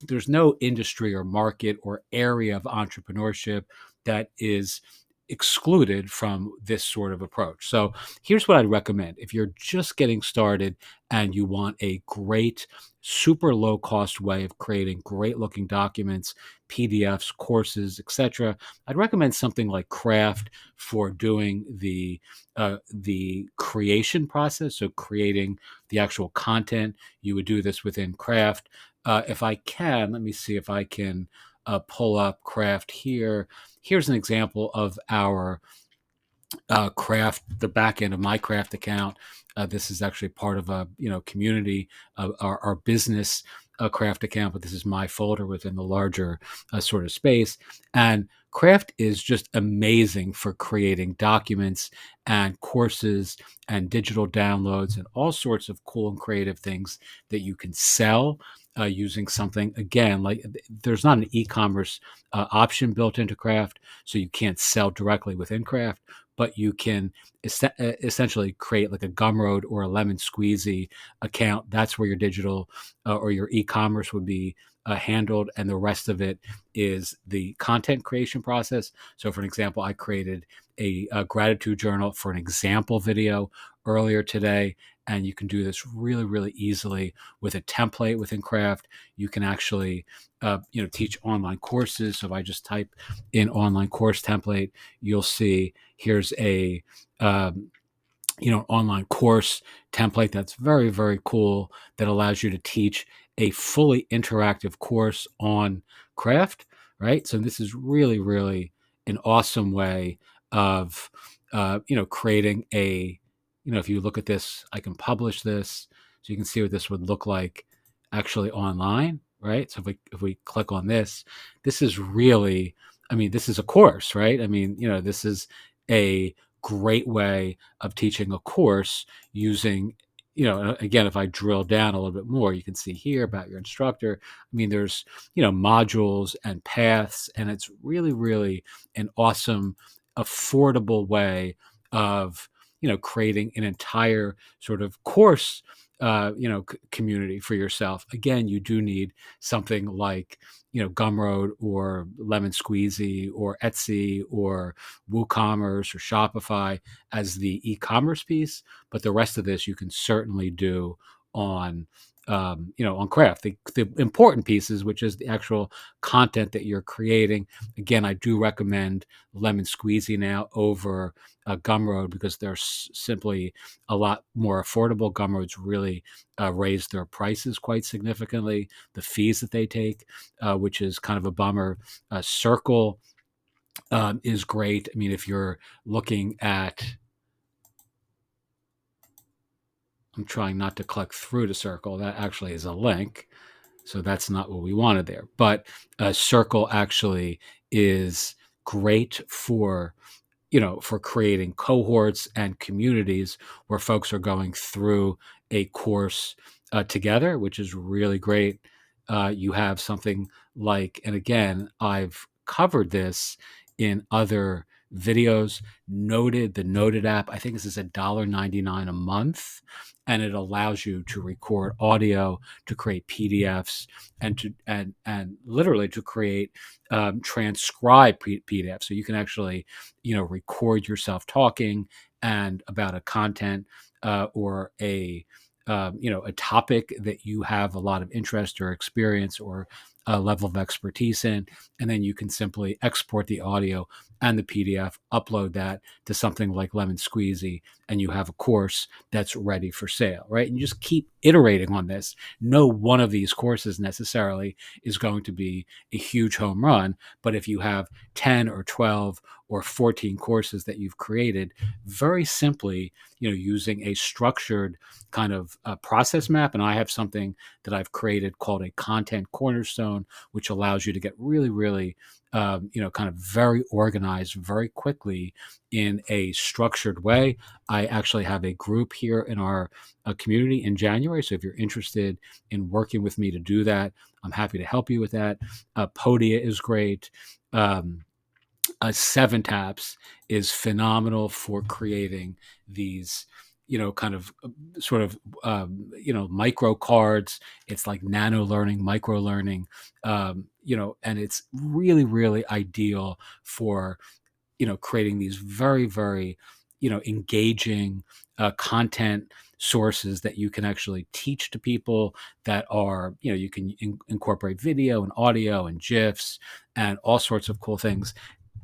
there's no industry or market or area of entrepreneurship that is excluded from this sort of approach. So here's what I'd recommend. If you're just getting started and you want a great, super low cost way of creating great looking documents, PDFs, courses, etc., I'd recommend something like Craft for doing the creation process. So creating the actual content, you would do this within Craft. If I can, let me see if I can pull up Craft here. Here's an example of our Craft, the back end of my Craft account. This is actually part of a community, our business Craft account, but this is my folder within the larger sort of space. And Craft is just amazing for creating documents and courses and digital downloads and all sorts of cool and creative things that you can sell using something, again, like there's not an e-commerce option built into Craft, so you can't sell directly within Craft, but you can essentially create like a Gumroad or a Lemon Squeezy account. That's where your digital or your e-commerce would be handled, and the rest of it is the content creation process. So, for an example, I created a gratitude journal for an example video earlier today, and you can do this really, really easily with a template within Craft. You can actually, teach online courses. So if I just type in online course template, you'll see here's a online course template that's very, very cool, that allows you to teach a fully interactive course on Craft, right? So this is really, really an awesome way of creating a, if you look at this, I can publish this, so you can see what this would look like actually online, right? So if we click on this, this is really, I mean, this is a course, right? I mean, this is a great way of teaching a course using, again, if I drill down a little bit more, you can see here about your instructor. I mean, there's, modules and paths, and it's really, really an awesome, affordable way of, creating an entire sort of course, community for yourself. Again, you do need something like, Gumroad or Lemon Squeezy or Etsy or WooCommerce or Shopify as the e-commerce piece, but the rest of this you can certainly do on on Craft. The important pieces, which is the actual content that you're creating. Again, I do recommend Lemon Squeezy now over Gumroad because they're simply a lot more affordable. Gumroad's really raised their prices quite significantly. The fees that they take, which is kind of a bummer. Circle is great. I mean, if you're looking at, I'm trying not to click through to Circle. That actually is a link. So that's not what we wanted there. But Circle actually is great for, for creating cohorts and communities where folks are going through a course together, which is really great. You have something like, and again, I've covered this in other videos. The Noted app, I think this is $1.99 a month, and it allows you to record audio, to create PDFs, and literally to create transcribe PDFs. So you can actually, record yourself talking and about a content or a topic that you have a lot of interest or experience or a level of expertise in, and then you can simply export the audio and the PDF, upload that to something like Lemon Squeezy, and you have a course that's ready for sale, right? And you just keep iterating on this. No one of these courses necessarily is going to be a huge home run, but if you have 10 or 12 or 14 courses that you've created, very simply, using a structured kind of process map, and I have something that I've created called a content cornerstone, which allows you to get really, really, kind of very organized very quickly in a structured way. I actually have a group here in our community in January. So if you're interested in working with me to do that, I'm happy to help you with that. Podia is great. 7 Taps is phenomenal for creating these kind of sort of, micro cards. It's like nano learning, micro learning, and it's really, really ideal for, creating these very, very, engaging content sources that you can actually teach to people, that are, you can incorporate video and audio and GIFs and all sorts of cool things.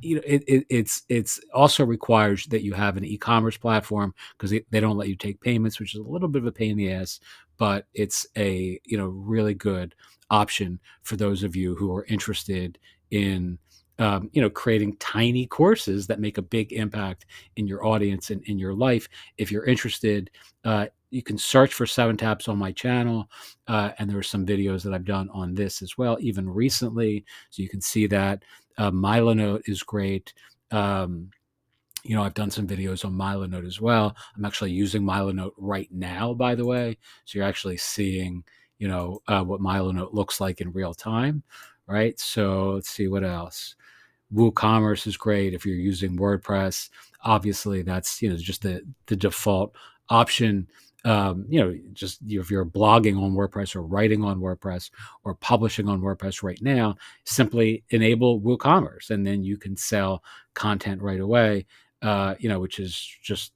It's also requires that you have an e-commerce platform, because they don't let you take payments, which is a little bit of a pain in the ass, but it's a, really good option for those of you who are interested in, creating tiny courses that make a big impact in your audience and in your life. If you're interested, you can search for 7 Taps on my channel, and there are some videos that I've done on this as well, even recently, so you can see that. Milanote is great. I've done some videos on Milanote as well. I'm actually using Milanote right now, by the way. So you're actually seeing, what Milanote looks like in real time, right? So let's see what else. WooCommerce is great if you're using WordPress. Obviously, that's, just the default option. Just if you're blogging on WordPress or writing on WordPress or publishing on WordPress right now, simply enable WooCommerce, and then you can sell content right away. Which is just,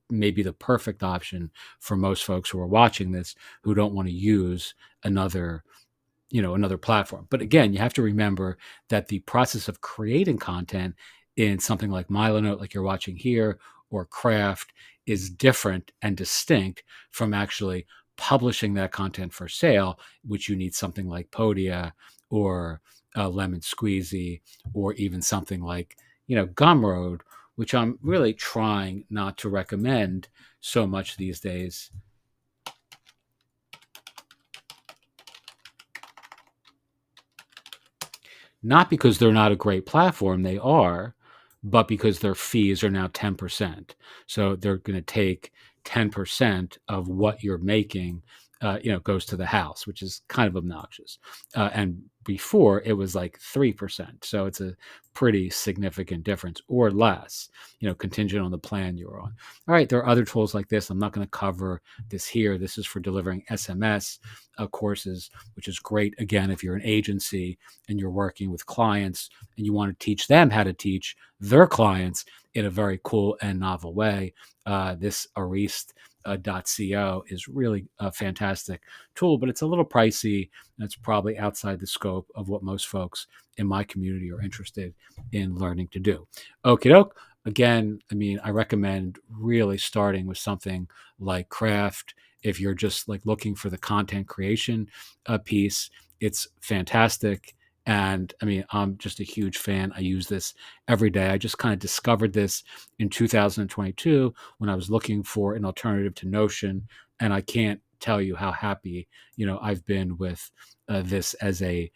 maybe the perfect option for most folks who are watching this, who don't want to use another another platform. But again, you have to remember that the process of creating content in something like Milanote, like you're watching here, or Craft, is different and distinct from actually publishing that content for sale, which you need something like Podia or Lemon Squeezy, or even something like, Gumroad, which I'm really trying not to recommend so much these days. Not because they're not a great platform, they are, but because their fees are now 10%. So they're going to take 10% of what you're making, goes to the house, which is kind of obnoxious. And before, it was like 3%. So it's a pretty significant difference, or less, contingent on the plan you're on. All right, there are other tools like this. I'm not going to cover this here. This is for delivering SMS courses, which is great, again, if you're an agency and you're working with clients and you want to teach them how to teach their clients in a very cool and novel way. This Arist.co is really a fantastic tool, but it's a little pricey, and it's probably outside the scope of what most folks in my community are interested in learning to do. Okie doke. Again, I recommend really starting with something like Craft. If you're just like looking for the content creation piece, it's fantastic. And I'm just a huge fan. I use this every day. I just kind of discovered this in 2022 when I was looking for an alternative to Notion. And I can't tell you how happy, I've been with this as a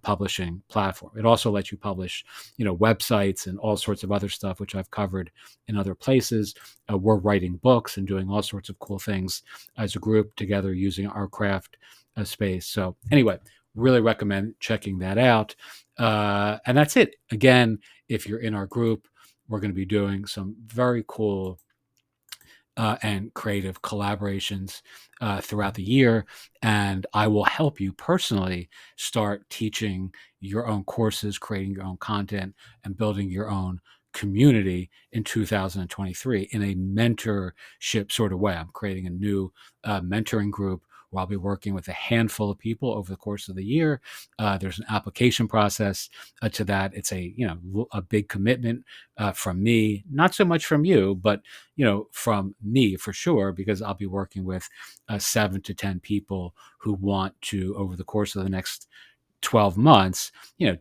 publishing platform. It also lets you publish, websites and all sorts of other stuff, which I've covered in other places. We're writing books and doing all sorts of cool things as a group together using our Craft space. So anyway, really recommend checking that out. And that's it. Again, if you're in our group, we're going to be doing some very cool and creative collaborations throughout the year. And I will help you personally start teaching your own courses, creating your own content, and building your own community in 2023 in a mentorship sort of way. I'm creating a new mentoring group where I'll be working with a handful of people over the course of the year. There's an application process to that. It's a big commitment from me, not so much from you, but from me for sure, because I'll be working with 7 to 10 people who want to, over the course of the next 12 months,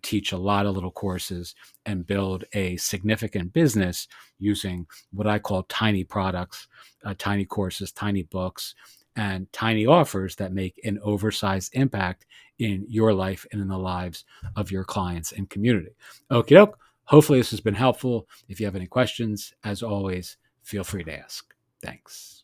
teach a lot of little courses and build a significant business using what I call tiny products, tiny courses, tiny books, and tiny offers that make an oversized impact in your life and in the lives of your clients and community. Okie doke. Hopefully this has been helpful. If you have any questions, as always, feel free to ask. Thanks.